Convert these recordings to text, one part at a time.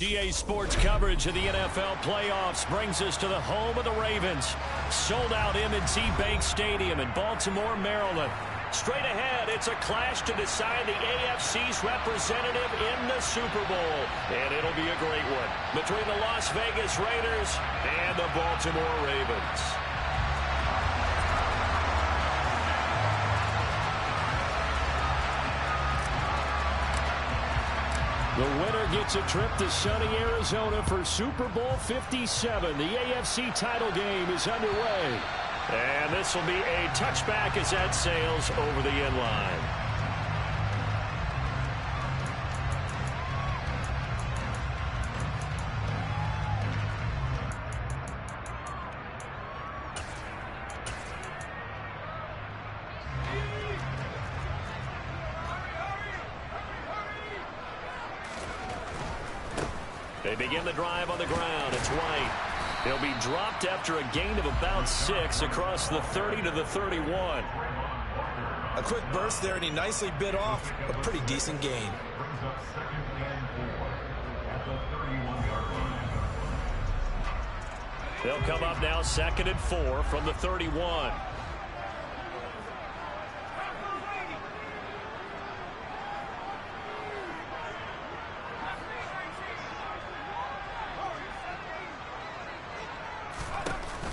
EA Sports coverage of the NFL playoffs brings us to the home of the Ravens. Sold out M&T Bank Stadium in Baltimore, Maryland. Straight ahead, it's a clash to decide the AFC's representative in the Super Bowl. And it'll be a great one between the Las Vegas Raiders and the Baltimore Ravens. The winner gets a trip to sunny Arizona for Super Bowl 57. The AFC title game is underway. And this will be a touchback as that sails over the end line. They begin the drive on the ground. It's White. He'll be dropped after a gain of about 6 across the 30 to the 31. A quick burst there, and he nicely bit off a pretty decent gain. They'll come up now 2nd and 4 from the 31.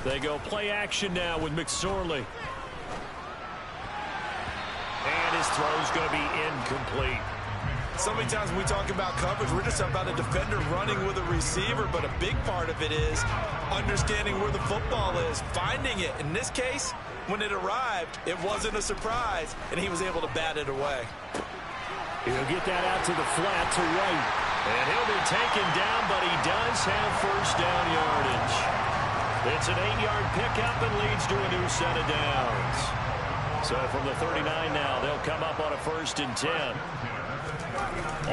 They go play action now with McSorley. And his throw's going to be incomplete. So many times when we talk about coverage, we're just about a defender running with a receiver, but a big part of it is understanding where the football is, finding it. In this case, when it arrived, it wasn't a surprise, and he was able to bat it away. He'll get that out to the flat to White. And he'll be taken down, but he does have first down yardage. It's an 8-yard pickup and leads to a new set of downs. So from the 39 now, they'll come up on a 1st and 10.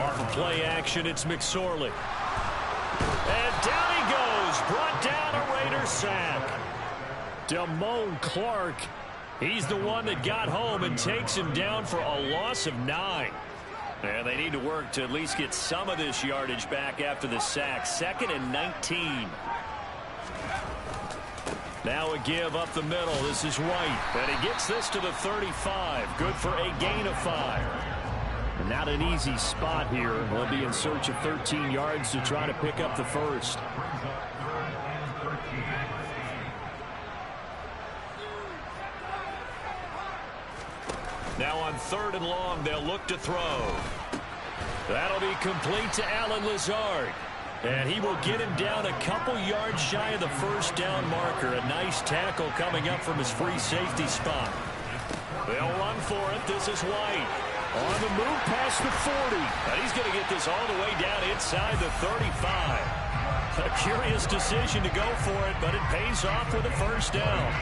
Off of play action, it's McSorley. And down he goes. Brought down a Raider sack. Damone Clark. He's the one that got home and takes him down for a loss of 9. And they need to work to at least get some of this yardage back after the sack. 2nd and 19. Now a give up the middle. This is White. And he gets this to the 35. Good for a gain of 5. And not an easy spot here. They'll be in search of 13 yards to try to pick up the first. Now on 3rd and long, they'll look to throw. That'll be complete to Allen Lazard. And he will get him down a couple yards shy of the first down marker. A nice tackle coming up from his free safety spot. They'll run for it. This is White. On the move past the 40. And he's going to get this all the way down inside the 35. A curious decision to go for it, but it pays off with a first down.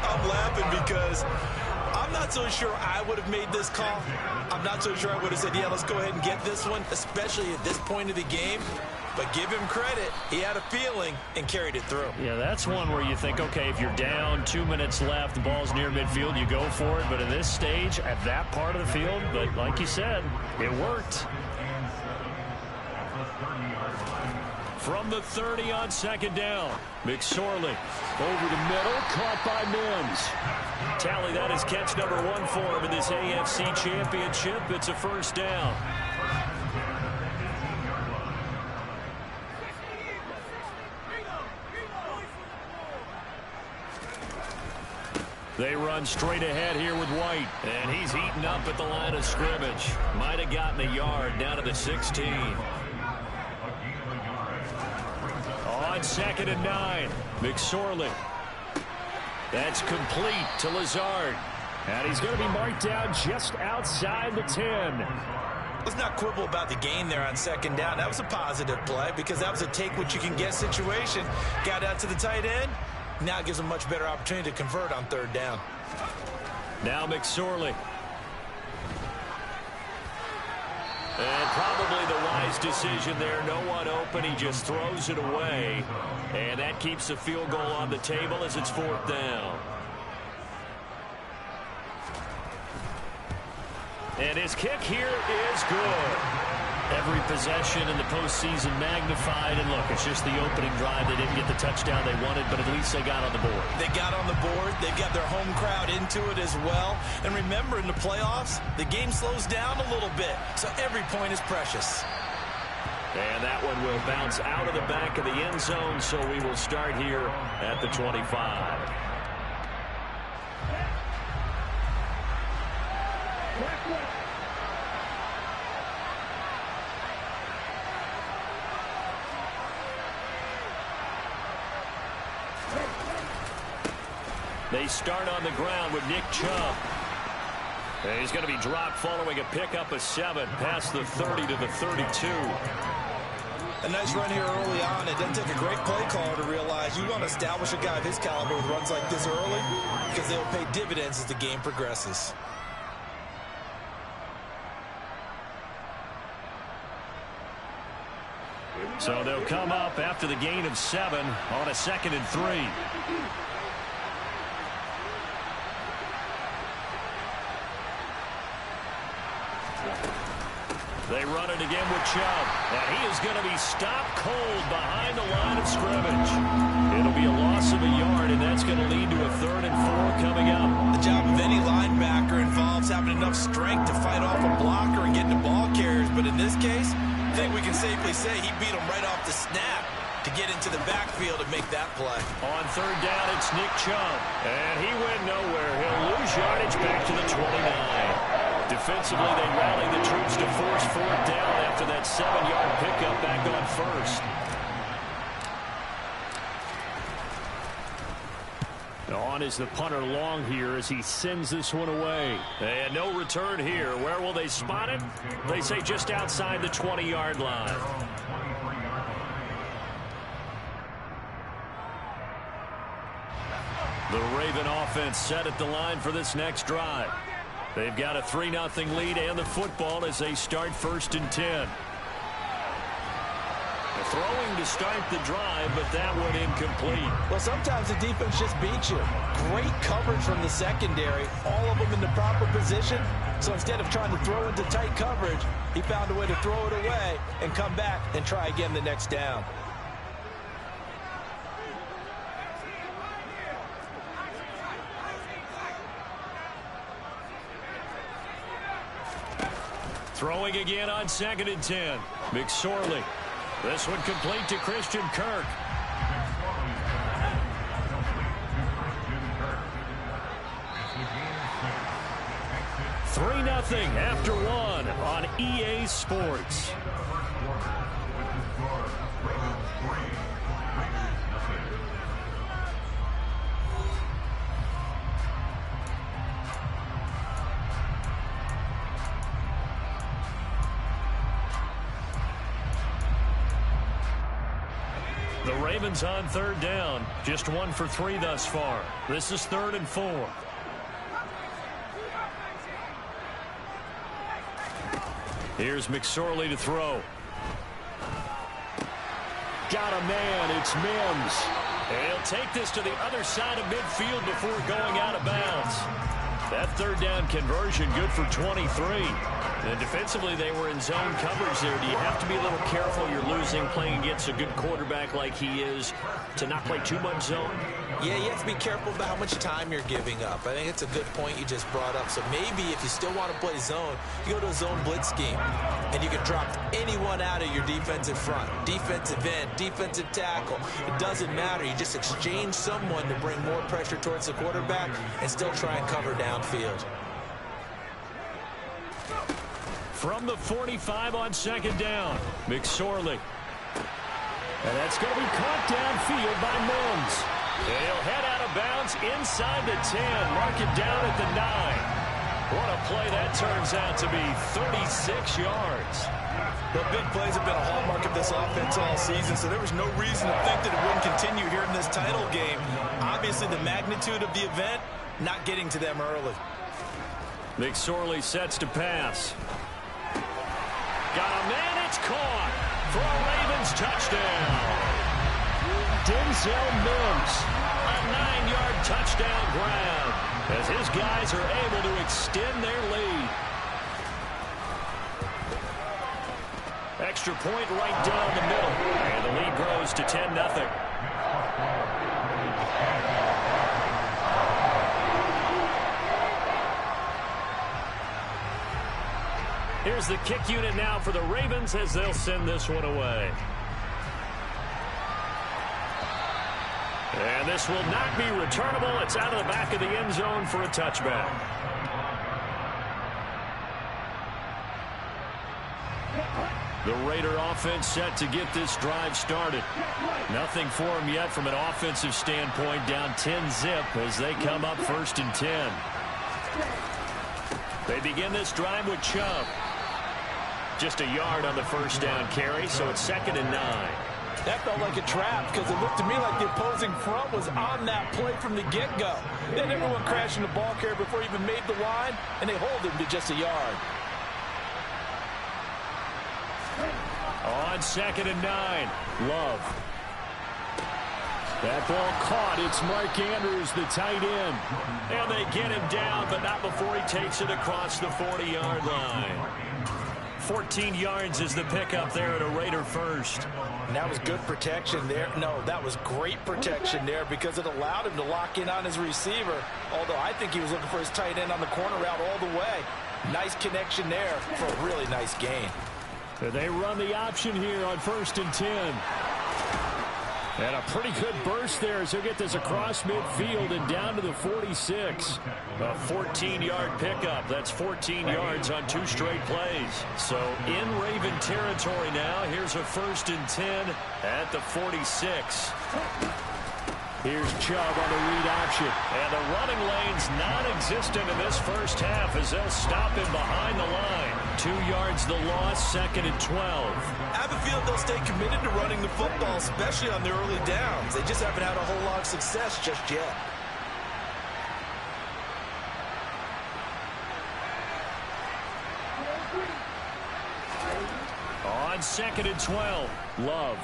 I'm laughing because I'm not so sure I would have made this call. I'm not so sure I would have said, yeah, let's go ahead and get this one, especially at this point of the game. But give him credit. He had a feeling and carried it through. Yeah, that's one where you think, okay, if you're down, 2 minutes left, the ball's near midfield, you go for it. But at this stage, at that part of the field, but like you said, it worked. From the 30 on 2nd down, McSorley over the middle, caught by Mims. Tally that is catch number 1 for him in this AFC Championship. It's a first down. They run straight ahead here with White. And he's eaten up at the line of scrimmage. Might have gotten a yard down to the 16. On 2nd and 9, McSorley. That's complete to Lazard. And he's going to be marked down just outside the 10. Let's not quibble about the gain there on 2nd down. That was a positive play because that was a take-what-you-can-get situation. Got out to the tight end. Now it gives him a much better opportunity to convert on 3rd down. Now McSorley. And probably the wise decision there. No one open. He just throws it away. And that keeps the field goal on the table as it's 4th down. And his kick here is good. Every possession in the postseason magnified. And look, it's just the opening drive. They didn't get the touchdown they wanted, but at least they got on the board. They got on the board. They've got their home crowd into it as well. And remember, in the playoffs, the game slows down a little bit. So every point is precious. And that one will bounce out of the back of the end zone, so we will start here at the 25. They start on the ground with Nick Chubb. And he's going to be dropped following a pickup of 7 past the 30 to the 32. A nice run here early on. It doesn't take a great play caller to realize you want to establish a guy of his caliber with runs like this early because they'll pay dividends as the game progresses. So they'll come up after the gain of 7 on a 2nd and 3. They run it again with Chubb, and he is going to be stopped cold behind the line of scrimmage. It'll be a loss of a yard, and that's going to lead to a 3rd and 4 coming up. The job of any linebacker involves having enough strength to fight off a blocker and get the ball carriers, but in this case, I think we can safely say he beat him right off the snap to get into the backfield and make that play. On 3rd down, it's Nick Chubb, and he went nowhere. He'll lose yardage back to the 29. Defensively, they rally the troops to force 4th down after that 7-yard pickup back on 1st. On is the punter long here as he sends this one away. And no return here. Where will they spot it? They say just outside the 20-yard line. The Raven offense set at the line for this next drive. They've got a 3-0 lead and the football as they start 1st and 10. Throwing to start the drive, but that one incomplete. Well, sometimes the defense just beats you. Great coverage from the secondary, all of them in the proper position. So instead of trying to throw into tight coverage, he found a way to throw it away and come back and try again the next down. Throwing again on 2nd and 10. McSorley. This one complete to Christian Kirk. Three 3-0 after 1 on EA Sports. The Ravens on 3rd down. Just 1 for 3 thus far. This is 3rd and 4. Here's McSorley to throw. Got a man. It's Mims. And he'll take this to the other side of midfield before going out of bounds. That 3rd down conversion good for 23. And defensively, they were in zone coverage there. Do you have to be a little careful? You're losing, playing against a good quarterback like he is, to not play too much zone? Yeah, you have to be careful about how much time you're giving up. I think it's a good point you just brought up. So maybe if you still want to play zone, you go to a zone blitz scheme, and you can drop anyone out of your defensive front. Defensive end, defensive tackle. It doesn't matter. You just exchange someone to bring more pressure towards the quarterback and still try and cover downfield. From the 45 on 2nd down, McSorley. And that's going to be caught downfield by Mims. And he'll head out of bounds inside the 10, mark it down at the 9. What a play that turns out to be, 36 yards. The big plays have been a hallmark of this offense all season, so there was no reason to think that it wouldn't continue here in this title game. Obviously, the magnitude of the event, not getting to them early. McSorley sets to pass. Got a man, it's caught for a Ravens touchdown. Denzel Mims, a 9-yard touchdown grab as his guys are able to extend their lead. extra point right down the middle. And the lead grows to 10-0. Here's the kick unit now for the Ravens as they'll send this one away. And this will not be returnable. It's out of the back of the end zone for a touchback. The Raider offense set to get this drive started. Nothing for them yet from an offensive standpoint, down 10-zip as they come up 1st and 10. They begin this drive with Chubb. Just a yard on the first down carry, so it's 2nd and 9. That felt like a trap because it looked to me like the opposing front was on that play from the get-go. Then everyone crashing the ball carrier before he even made the line, and they hold him to just a yard. On 2nd and 9, Love. That ball caught. It's Mark Andrews, the tight end. And they get him down, but not before he takes it across the 40-yard line. 14 yards is the pickup there at a Raider first. And that was good protection there. No, that was great protection there because it allowed him to lock in on his receiver. Although I think he was looking for his tight end on the corner route all the way. Nice connection there for a really nice gain. They run the option here on 1st and 10. And a pretty good burst there as he'll get this across midfield and down to the 46. A 14-yard pickup. That's 14 yards on 2 straight plays. So in Raven territory now. Here's a 1st and 10 at the 46. Here's Chubb on the read option. And the running lane's non-existent in this first half as they'll stop him behind the line. 2 yards the loss, 2nd and 12. I have a feeling they'll stay committed to running the football, especially on the early downs. They just haven't had a whole lot of success just yet. On 2nd and 12, Love.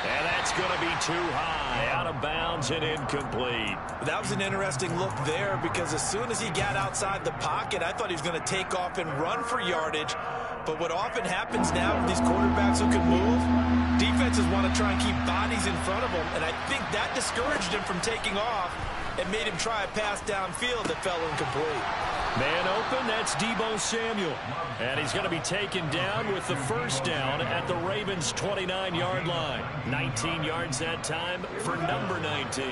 And that's going to be too high, out of bounds and incomplete. That was an interesting look there because as soon as he got outside the pocket, I thought he was going to take off and run for yardage. But what often happens now with these quarterbacks who can move, defenses want to try and keep bodies in front of them, and I think that discouraged him from taking off and made him try a pass downfield that fell incomplete. Man open, that's Deebo Samuel. And he's going to be taken down with the first down at the Ravens' 29-yard line. 19 yards that time for number 19.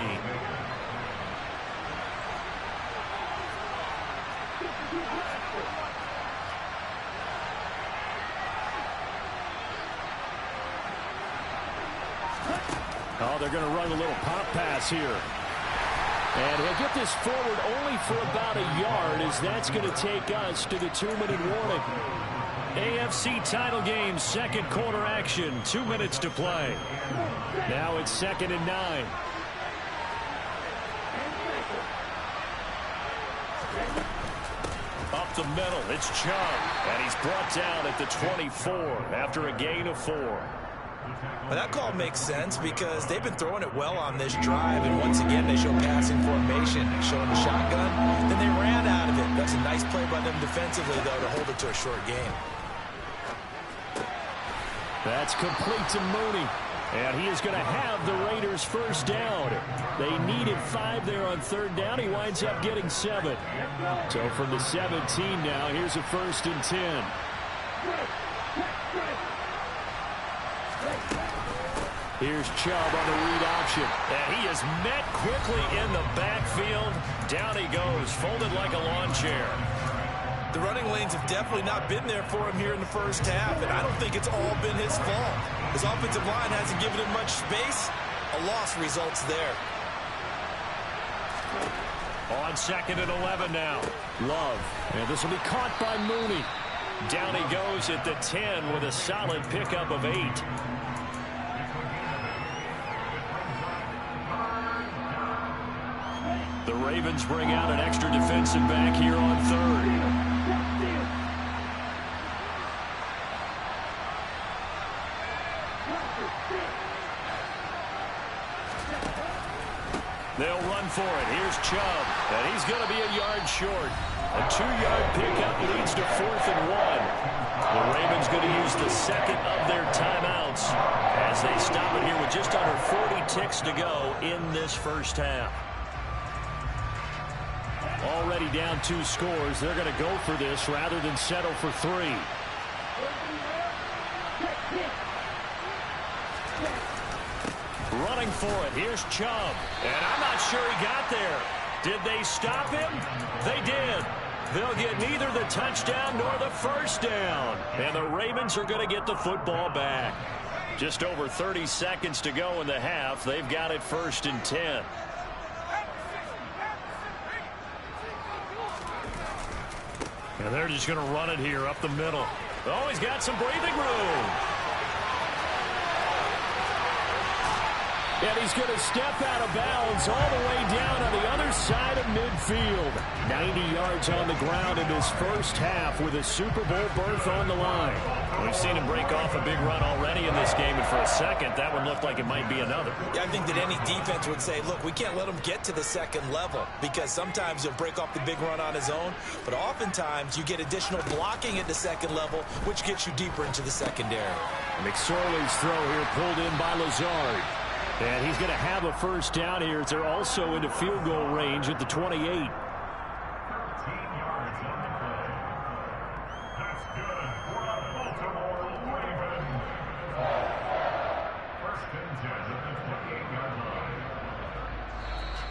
Oh, they're going to run a little pop pass here. And he'll get this forward only for about a yard as that's going to take us to the 2-minute warning. AFC title game, second quarter action, 2 minutes to play. Now it's 2nd and 9. Up the middle, it's Chubb. And he's brought down at the 24 after a gain of 4. Well, that call makes sense because they've been throwing it well on this drive, and once again they show passing formation, showing the shotgun. Then they ran out of it. That's a nice play by them defensively, though, to hold it to a short game. That's complete to Mooney, and he is going to have the Raiders' first down. They needed 5 there on 3rd down. He winds up getting 7. So from the 17 now, here's a 1st and 10. Here's Chubb on the read option. And he is met quickly in the backfield. Down he goes, folded like a lawn chair. The running lanes have definitely not been there for him here in the first half, and I don't think it's all been his fault. His offensive line hasn't given him much space. A loss results there. On 2nd and 11 now. Love. And this will be caught by Mooney. Down he goes at the 10 with a solid pickup of 8. The Ravens bring out an extra defensive back here on 3rd. They'll run for it. Here's Chubb, and he's going to be a yard short. A 2-yard pickup leads to 4th and 1. The Ravens going to use the second of their timeouts as they stop it here with just under 40 ticks to go in this first half. Already down 2 scores. They're going to go for this rather than settle for 3. Running for it. Here's Chubb. And I'm not sure he got there. Did they stop him? They did. They'll get neither the touchdown nor the first down. And the Ravens are going to get the football back. Just over 30 seconds to go in the half. They've got it 1st and 10. And they're just going to run it here up the middle. Oh, he's got some breathing room. And he's going to step out of bounds all the way down on the other side of midfield. 90 yards on the ground in this first half with a Super Bowl berth on the line. We've seen him break off a big run already in this game, and for a second, that one looked like it might be another. Yeah, I think that any defense would say, look, we can't let him get to the second level, because sometimes he'll break off the big run on his own, but oftentimes you get additional blocking at the second level, which gets you deeper into the secondary. McSorley's throw here pulled in by Lazard. And he's going to have a first down here as they're also into field goal range at the 28.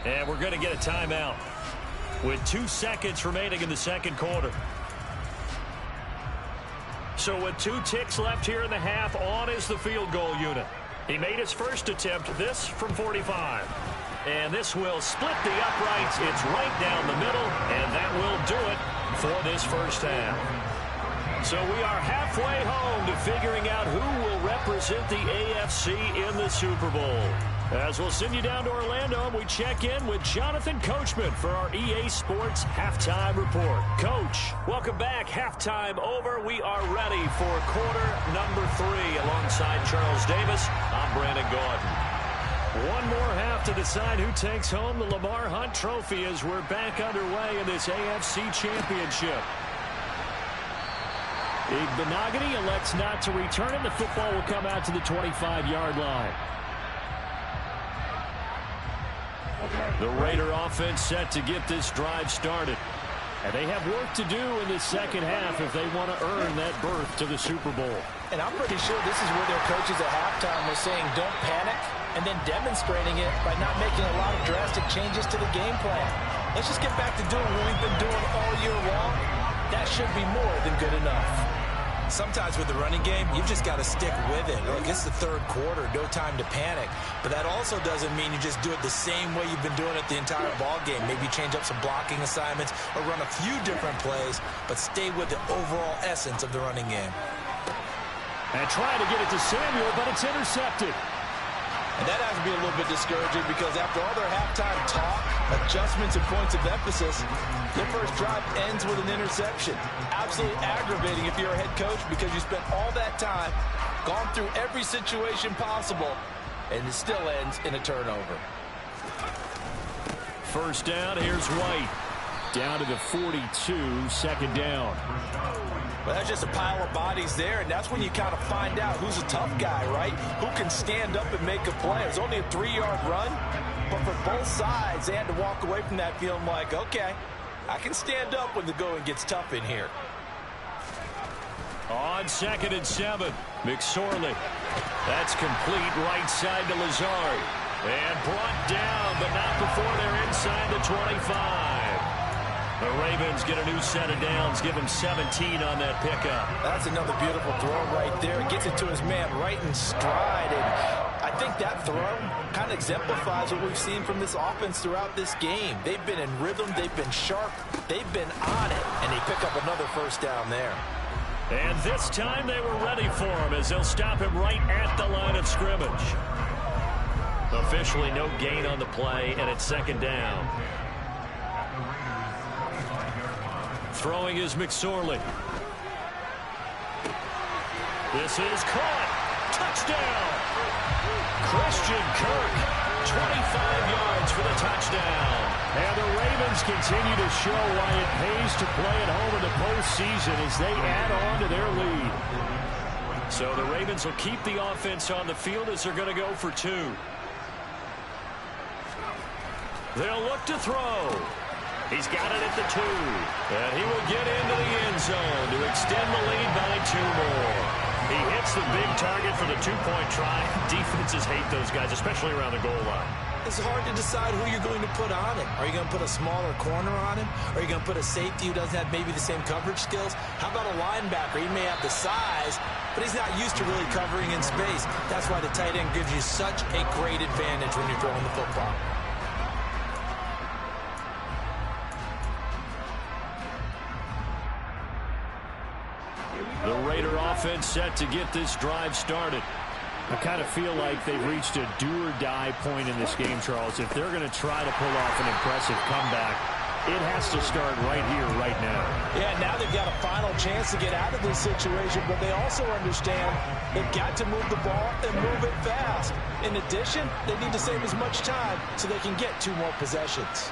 And we're going to get a timeout with 2 seconds remaining in the second quarter. So with 2 ticks left here in the half, on is the field goal unit. He made his first attempt, this from 45. And this will split the uprights. It's right down the middle, and that will do it for this first half. So we are halfway home to figuring out who will represent the AFC in the Super Bowl. As we'll send you down to Orlando, we check in with Jonathan Coachman for our EA Sports Halftime Report. Coach, welcome back. Halftime over. We are ready for quarter number 3. Alongside Charles Davis, I'm Brandon Gordon. One more half to decide who takes home the Lamar Hunt Trophy as we're back underway in this AFC Championship. Benogany elects not to return it. The football will come out to the 25-yard line. The Raider offense set to get this drive started. And they have work to do in the second half if they want to earn that berth to the Super Bowl. And I'm pretty sure this is where their coaches at halftime were saying don't panic, and then demonstrating it by not making a lot of drastic changes to the game plan. Let's just get back to doing what we've been doing all year long. That should be more than good enough. Sometimes with the running game, you've just got to stick with it. Look, it's the third quarter, no time to panic. But that also doesn't mean you just do it the same way you've been doing it the entire ball game. Maybe change up some blocking assignments or run a few different plays, but stay with the overall essence of the running game. And trying to get it to Samuel, but it's intercepted. And that has to be a little bit discouraging because after all their halftime talk, adjustments and points of emphasis, their first drive ends with an interception. Absolutely aggravating if you're a head coach because you spent all that time, gone through every situation possible, and it still ends in a turnover. First down, here's White. Down to the 42, second down. Well, that's just a pile of bodies there, and that's when you kind of find out who's a tough guy, right? Who can stand up and make a play. It was only a 3-yard run, but for both sides, they had to walk away from that feeling like, okay, I can stand up when the going gets tough in here. On 2nd and 7, McSorley. That's complete right side to Lazard. And brought down, but not before they're inside the 25. The Ravens get a new set of downs, give him 17 on that pickup. That's another beautiful throw right there. Gets it to his man right in stride. And I think that throw kind of exemplifies what we've seen from this offense throughout this game. They've been in rhythm. They've been sharp. They've been on it. And they pick up another first down there. And this time they were ready for him as they'll stop him right at the line of scrimmage. Officially no gain on the play, and it's second down. Throwing is McSorley. This is caught. Touchdown. Christian Kirk 25 yards for the touchdown. And the Ravens continue to show why it pays to play at home in the postseason as they add on to their lead. So the Ravens will keep the offense on the field as they're going to go for 2. They'll look to throw. He's got it at the 2. And he will get into the end zone to extend the lead by 2 more. He hits the big target for the 2-point try. Defenses hate those guys, especially around the goal line. It's hard to decide who you're going to put on him. Are you going to put a smaller corner on him? Or are you going to put a safety who doesn't have maybe the same coverage skills? How about a linebacker? He may have the size, but he's not used to really covering in space. That's why the tight end gives you such a great advantage when you're throwing the football. The Raider offense set to get this drive started. I kind of feel like they've reached a do-or-die point in this game, Charles. If they're going to try to pull off an impressive comeback, it has to start right here, right now. Yeah, now they've got a final chance to get out of this situation, but they also understand they've got to move the ball and move it fast. In addition, they need to save as much time so they can get 2 more possessions.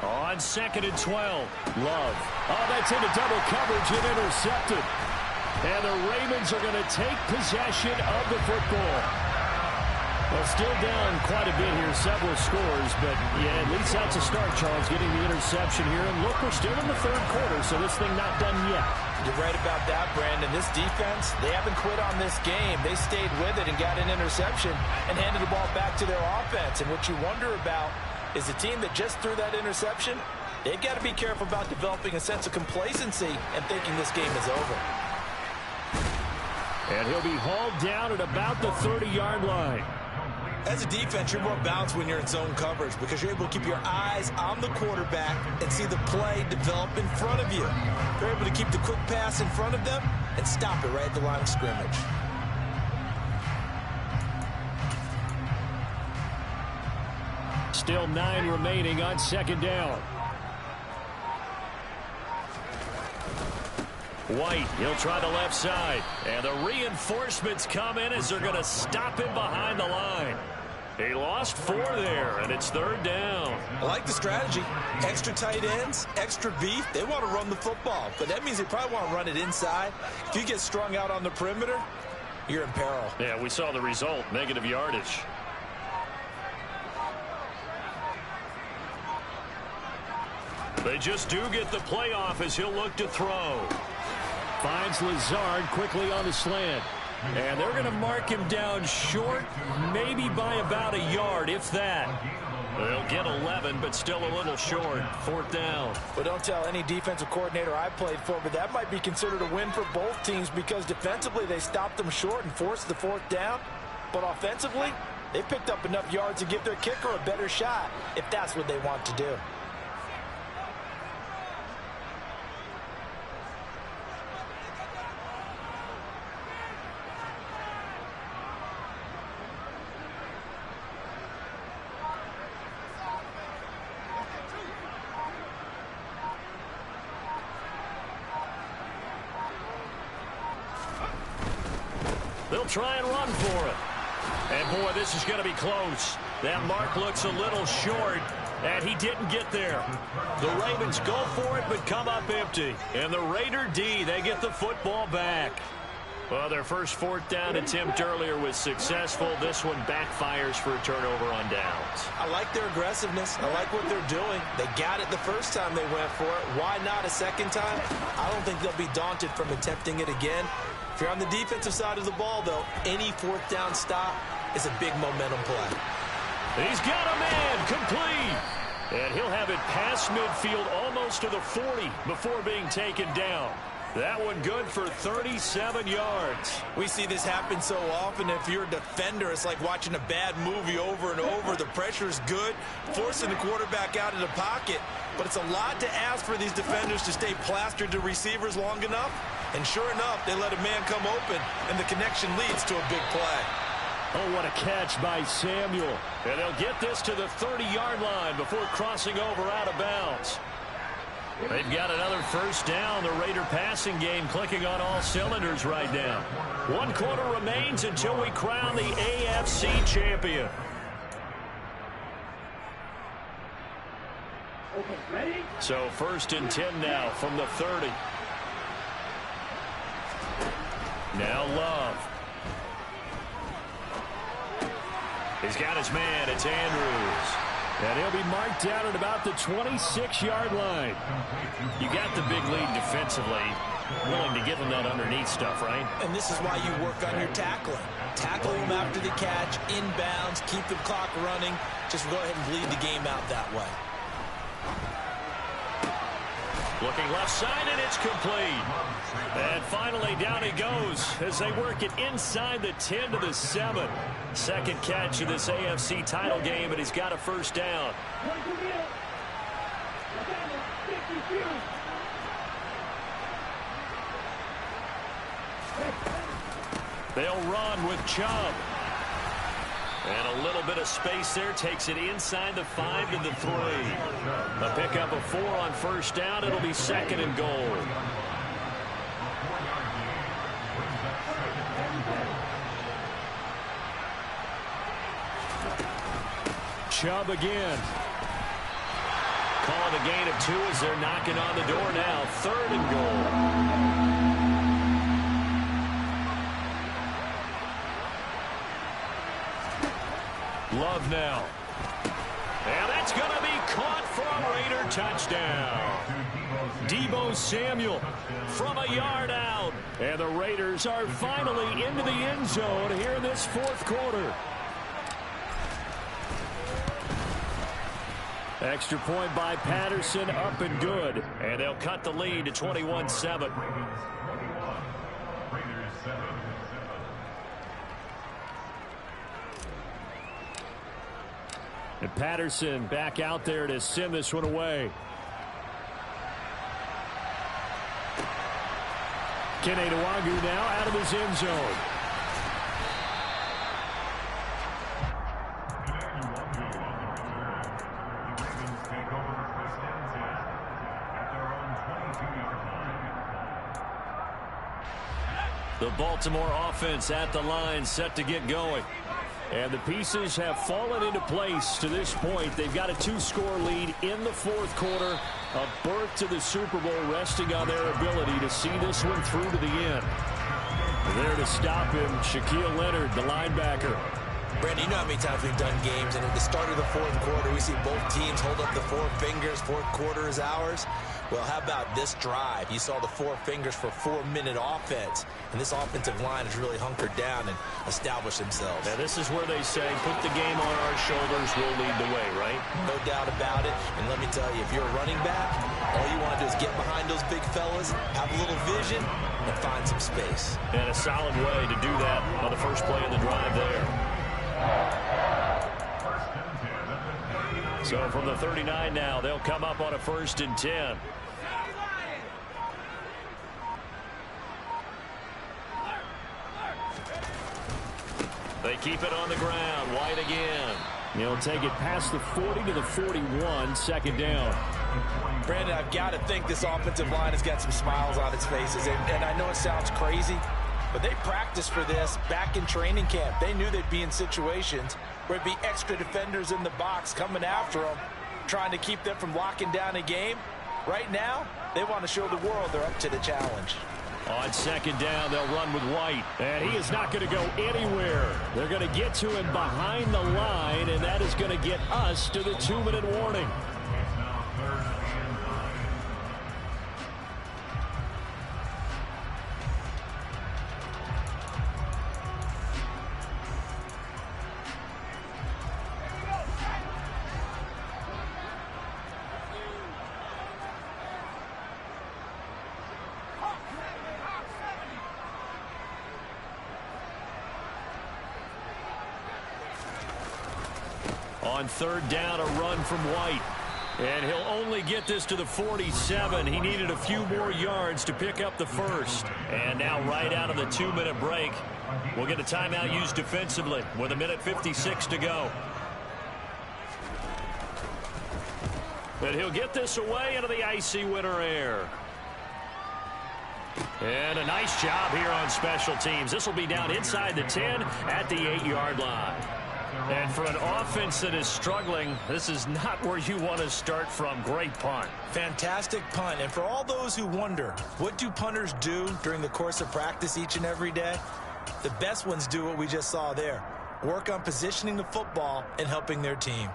On 2nd and 12, Love. Oh, that's into double coverage and intercepted. And the Ravens are going to take possession of the football. Well, still down quite a bit here, several scores, but yeah, at least that's a start, Charles, getting the interception here. And look, we're still in the 3rd quarter, so this thing not done yet. You're right about that, Brandon. This defense, they haven't quit on this game. They stayed with it and got an interception and handed the ball back to their offense. And what you wonder about is the team that just threw that interception, they've got to be careful about developing a sense of complacency and thinking this game is over. And he'll be hauled down at about the 30-yard line. As a defense, you're more balanced when you're in zone coverage because you're able to keep your eyes on the quarterback and see the play develop in front of you. They're able to keep the quick pass in front of them and stop it right at the line of scrimmage. Still 9 remaining on 2nd down. White, he'll try the left side. And the reinforcements come in as they're going to stop him behind the line. He lost 4 there, and it's 3rd down. I like the strategy. Extra tight ends, extra beef. They want to run the football, but that means they probably want to run it inside. If you get strung out on the perimeter, you're in peril. Yeah, we saw the result, negative yardage. They just do get the playoff as he'll look to throw. Finds Lazard quickly on the slant. And they're going to mark him down short, maybe by about a yard, if that. They'll get 11, but still a little short. 4th down. Well, don't tell any defensive coordinator I played for, but that might be considered a win for both teams because defensively they stopped them short and forced the 4th down. But offensively, they picked up enough yards to give their kicker a better shot if that's what they want to do. They'll try and run for it. And, boy, this is going to be close. That mark looks a little short, and he didn't get there. The Ravens go for it but come up empty. And the Raider D, they get the football back. Well, their first 4th down attempt earlier was successful. This one backfires for a turnover on downs. I like their aggressiveness. I like what they're doing. They got it the first time they went for it. Why not a second time? I don't think they'll be daunted from attempting it again. If you're on the defensive side of the ball, though, any 4th down stop is a big momentum play. He's got a man complete. And he'll have it past midfield almost to the 40 before being taken down. That one good for 37 yards. We see this happen so often. If you're a defender, it's like watching a bad movie over and over. The pressure is good, forcing the quarterback out of the pocket. But it's a lot to ask for these defenders to stay plastered to receivers long enough. And sure enough, they let a man come open, and the connection leads to a big play. Oh, what a catch by Samuel. And they'll get this to the 30-yard line before crossing over out of bounds. They've got another first down. The Raider passing game clicking on all cylinders right now. 1 quarter remains until we crown the AFC champion. So 1st and 10 now from the 30. Now Love. He's got his man. It's Andrews. And he'll be marked down at about the 26-yard line. You got the big lead defensively. Willing to give him that underneath stuff, right? And this is why you work on your tackling. Tackle him after the catch, inbounds, keep the clock running. Just go ahead and bleed the game out that way. Looking left side, and it's complete. And finally, down he goes as they work it inside the 10 to the 7. Second catch of this AFC title game, and he's got a first down. They'll run with Chubb. And a little bit of space there takes it inside the 5 to the 3. A pickup of 4 on first down. It'll be 2nd and goal. Chubb again. Calling a gain of 2 as they're knocking on the door now. 3rd and goal. Love now. And that's going to be caught for a Raider touchdown. Deebo Samuel from a yard out. And the Raiders are finally into the end zone here in this 4th quarter. Extra point by Patterson, up and good. And they'll cut the lead to 21-7. And Patterson back out there to send this one away. Kene Nwagu now out of his end zone. The Baltimore offense at the line, set to get going. And the pieces have fallen into place to this point. They've got a 2-score lead in the 4th quarter. A berth to the Super Bowl resting on their ability to see this one through to the end. There to stop him, Shaquille Leonard, the linebacker. Brandon, you know how many times we've done games, and at the start of the 4th quarter, we see both teams hold up the 4 fingers. 4th quarter is ours. Well, how about this drive? You saw the 4 fingers for 4-minute offense, and this offensive line has really hunkered down and established themselves. Now, this is where they say, put the game on our shoulders, we'll lead the way, right? No doubt about it. And let me tell you, if you're a running back, all you want to do is get behind those big fellas, have a little vision, and find some space. And a solid way to do that on the first play of the drive there. So from the 39 now, they'll come up on a 1st and 10. They keep it on the ground. White again. He'll take it past the 40 to the 41. 2nd down. Brandon, I've got to think this offensive line has got some smiles on its faces. And I know it sounds crazy, but they practiced for this back in training camp. They knew they'd be in situations where it'd be extra defenders in the box coming after them, trying to keep them from locking down a game. Right now, they want to show the world they're up to the challenge. On 2nd down, they'll run with White. And he is not going to go anywhere. They're going to get to him behind the line, and that is going to get us to the 2-minute warning. On 3rd down, a run from White. And he'll only get this to the 47. He needed a few more yards to pick up the 1st. And now right out of the 2-minute break, we'll get a timeout used defensively with 1:56 to go. And he'll get this away into the icy winter air. And a nice job here on special teams. This will be down inside the 10 at the 8-yard line. And for an offense that is struggling, this is not where you want to start from. Great punt. Fantastic punt. And for all those who wonder, what do punters do during the course of practice each and every day? The best ones do what we just saw there. Work on positioning the football and helping their team.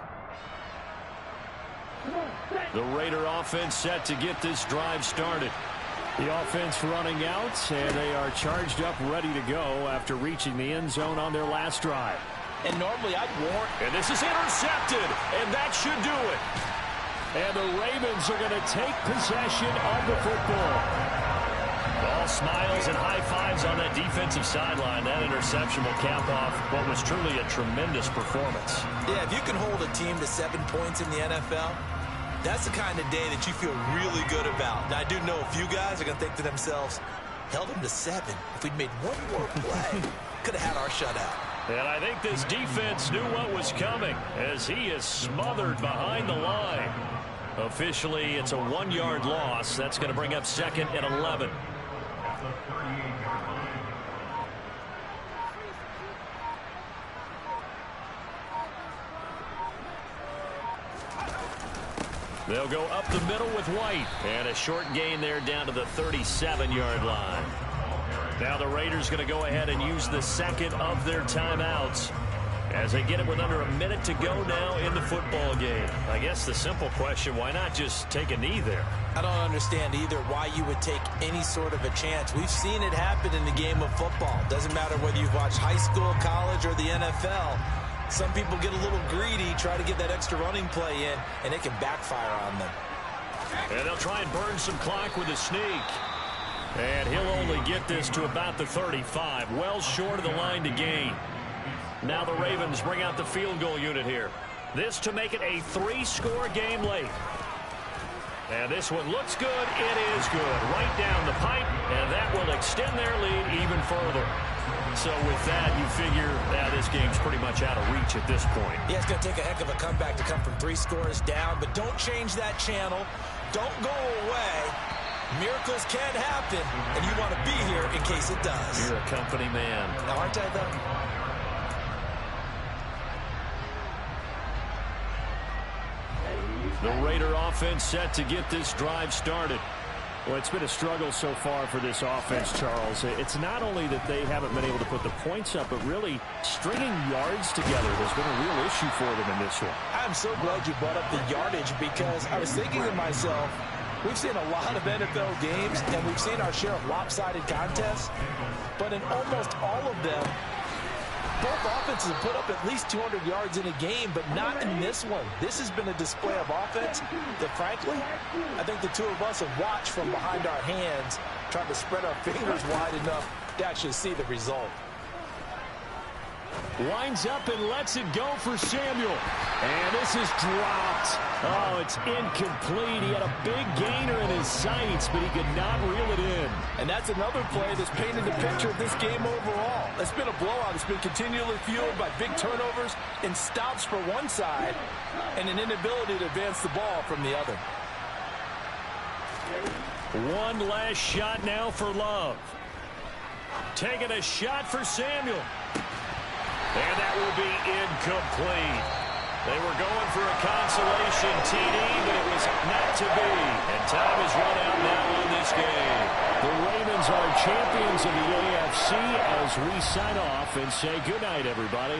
The Raider offense set to get this drive started. The offense running out, and they are charged up, ready to go after reaching the end zone on their last drive. And normally I'd warn. And this is intercepted, and that should do it. And the Ravens are going to take possession of the football. All smiles and high fives on that defensive sideline. That interception will cap off what was truly a tremendous performance. Yeah, if you can hold a team to 7 points in the NFL, that's the kind of day that you feel really good about. Now, I do know a few guys are going to think to themselves, held them to 7. If we'd made one more play, could have had our shutout. And I think this defense knew what was coming as he is smothered behind the line. Officially, it's a 1-yard loss. That's going to bring up 2nd and 11. They'll go up the middle with White. And a short gain there down to the 37-yard line. Now the Raiders going to go ahead and use the second of their timeouts as they get it with under a minute to go now in the football game. I guess the simple question, why not just take a knee there? I don't understand either why you would take any sort of a chance. We've seen it happen in the game of football. Doesn't matter whether you've watched high school, college, or the NFL. Some people get a little greedy, try to get that extra running play in, and it can backfire on them. And they'll try and burn some clock with a sneak. And he'll only get this to about the 35, well short of the line to gain. Now the Ravens bring out the field goal unit here. This to make it a 3-score game late. And this one looks good. It is good. Right down the pipe, and that will extend their lead even further. So with that, you figure this game's pretty much out of reach at this point. Yeah, it's going to take a heck of a comeback to come from 3 scores down, but don't change that channel. Don't go away. Miracles can happen, and you want to be here in case it does. You're a company man. Now, aren't I, though? The Raider offense set to get this drive started. Well, it's been a struggle so far for this offense, Charles. It's not only that they haven't been able to put the points up, but really stringing yards together has been a real issue for them in this one. I'm so glad you brought up the yardage because I was thinking to myself, we've seen a lot of NFL games, and we've seen our share of lopsided contests, but in almost all of them, both offenses have put up at least 200 yards in a game, but not in this one. This has been a display of offense that, frankly, I think the two of us have watched from behind our hands, trying to spread our fingers wide enough to actually see the result. Winds up and lets it go for Samuel. And this is dropped. Oh, it's incomplete. He had a big gainer in his sights, but he could not reel it in. And that's another play that's painted the picture of this game overall. It's been a blowout. It's been continually fueled by big turnovers and stops for one side and an inability to advance the ball from the other. One last shot now for Love. Taking a shot for Samuel. And that will be incomplete. They were going for a consolation TD, but it was not to be. And time is run out now in this game. The Ravens are champions of the AFC as we sign off and say goodnight, everybody.